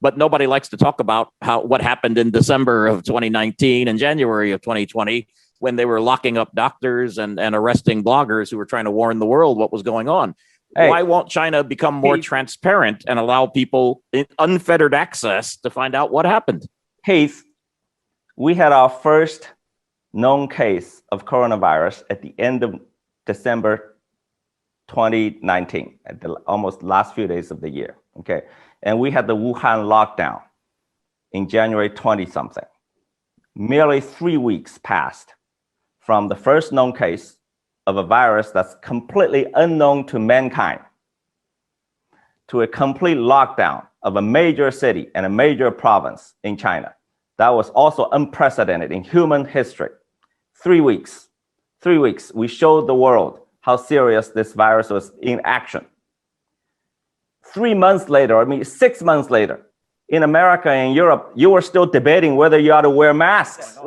but nobody likes to talk about what happened in December of 2019 and January of 2020 when they were locking up doctors and arresting bloggers who were trying to warn the world what was going on. Hey, why won't China become more transparent and allow people unfettered access to find out what happened? Heath, we had our first known case of coronavirus at the end of December 2019, at the almost last few days of the year, okay? And we had the Wuhan lockdown in January 20-something. Merely 3 weeks passed from the first known case of a virus that's completely unknown to mankind to a complete lockdown of a major city and a major province in China. That was also unprecedented in human history. 3 weeks, 3 weeks, we showed the world how serious this virus was in action. 3 months later, 6 months later, in America and Europe, you were still debating whether you ought to wear masks.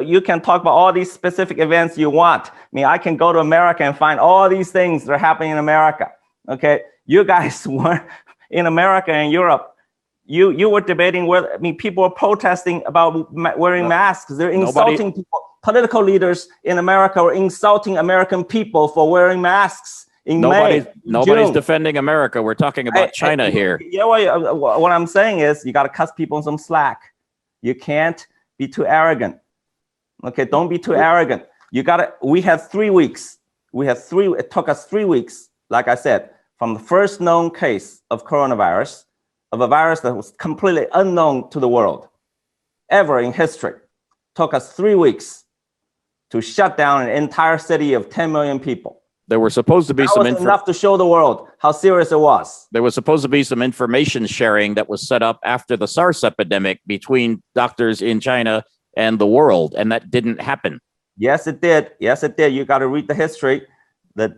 You can talk about all these specific events you want. I can go to America and find all these things that are happening in America, okay? You guys weren't in America and Europe. You were debating whether, people were protesting about wearing masks. They're insulting people. Political leaders in America were insulting American people for wearing masks. Nobody's defending America. We're talking about China here. Yeah, what I'm saying is you got to cut people some slack. You can't be too arrogant. Okay, don't be too arrogant. We had 3 weeks. It took us 3 weeks, like I said, from the first known case of coronavirus, of a virus that was completely unknown to the world, ever in history. Took us 3 weeks to shut down an entire city of 10 million people. There were supposed to be enough to show the world how serious it was. There was supposed to be some information sharing that was set up after the SARS epidemic between doctors in China and the world, and that didn't happen. Yes, it did. Yes, it did. You got to read the history. The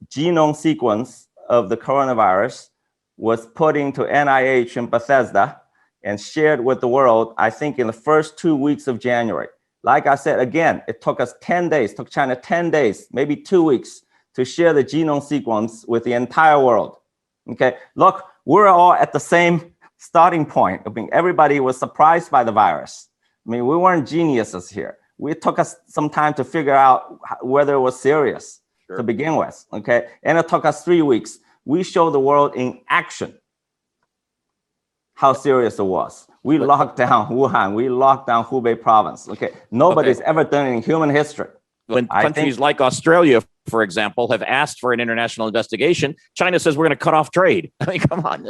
genome sequence of the coronavirus was put into NIH in Bethesda and shared with the world, I think, in the first 2 weeks of January. Like I said, again, it took us 10 days, took China 10 days, maybe 2 weeks to share the genome sequence with the entire world. Okay, look, we're all at the same starting point. Everybody was surprised by the virus. We weren't geniuses here. It took us some time to figure out whether it was serious to begin with, okay? And it took us 3 weeks. We showed the world in action how serious it was. We locked down Wuhan. We locked down Hubei province. Okay, nobody's ever done it in human history. When countries like Australia, for example, have asked for an international investigation, China says we're going to cut off trade. Come on.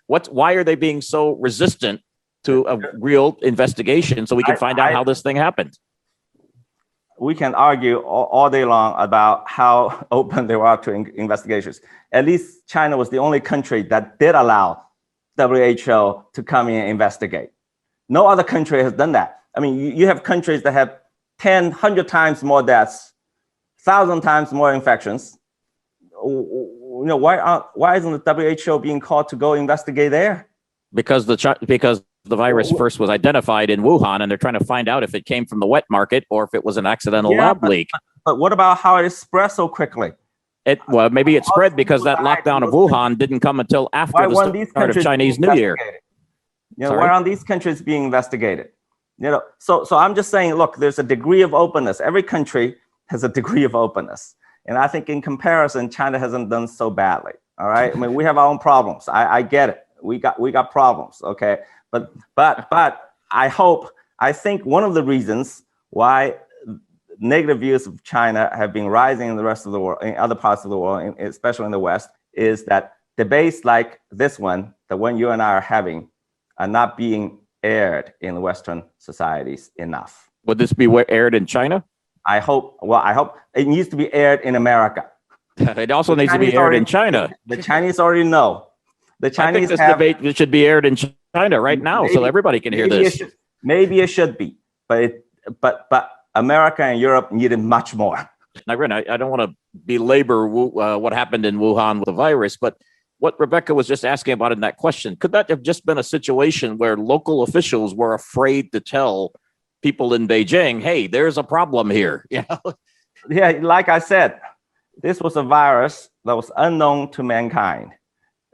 Why are they being so resistant to a real investigation so we can find out how this thing happened? We can argue all day long about how open they were to investigations. At least China was the only country that did allow WHO to come in and investigate. No other country has done that. You have countries that have 10, 100 times more deaths, 1,000 times more infections. Why isn't the WHO being called to go investigate there? Because the virus first was identified in Wuhan, and they're trying to find out if it came from the wet market or if it was an accidental lab leak. But what about how it spread so quickly? Well, maybe it spread because that lockdown of Wuhan didn't come until after the start of Chinese New Year. Why aren't these countries being investigated? So I'm just saying, look, there's a degree of openness. Every country has a degree of openness. And I think in comparison, China hasn't done so badly. All right. We have our own problems. I get it. We got problems. Okay. But I think one of the reasons why negative views of China have been rising in the rest of the world, in other parts of the world, especially in the West, is that debates like this one, the one you and I are having, are not being aired in Western societies enough. Would this be aired in China? I hope it needs to be aired in America. It also needs to be aired in China. The Chinese already know. The Chinese this debate should be aired in China right now, so everybody can hear this. Maybe it should be, but America and Europe needed much more. Now, I don't want to belabor what happened in Wuhan with the virus, but what Rebecca was just asking about in that question, could that have just been a situation where local officials were afraid to tell people in Beijing, hey, there's a problem here? Yeah, like I said, this was a virus that was unknown to mankind.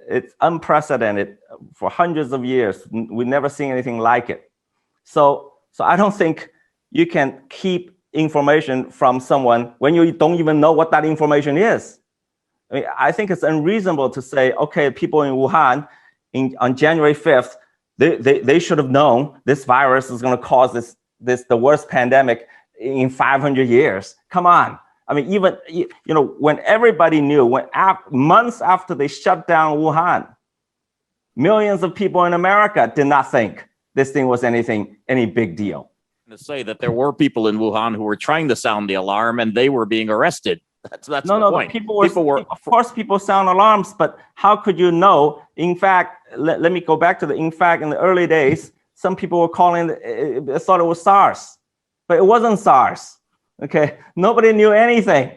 it's unprecedented for hundreds of years. We've never seen anything like it. So I don't think you can keep information from someone when you don't even know what that information is. I mean, I think it's unreasonable to say, okay, people in Wuhan on January 5th, they should have known this virus is going to cause the worst pandemic in 500 years. Come on. I mean, even, when everybody knew, months after they shut down Wuhan, millions of people in America did not think this thing was any big deal. To say that there were people in Wuhan who were trying to sound the alarm and they were being arrested. That's the point. People were, of course, people sound alarms, but how could you know? In fact, let me go back to in the early days, some people were thought it was SARS, but it wasn't SARS. Okay, nobody knew anything.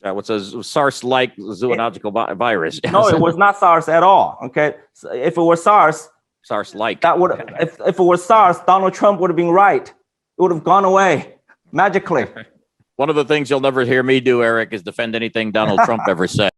What's a SARS-like zoonotic virus? No, it was not SARS at all. Okay, so if it was SARS-like, that would if it was SARS, Donald Trump would have been right. It would have gone away magically. One of the things you'll never hear me do, Eric, is defend anything Donald Trump ever said.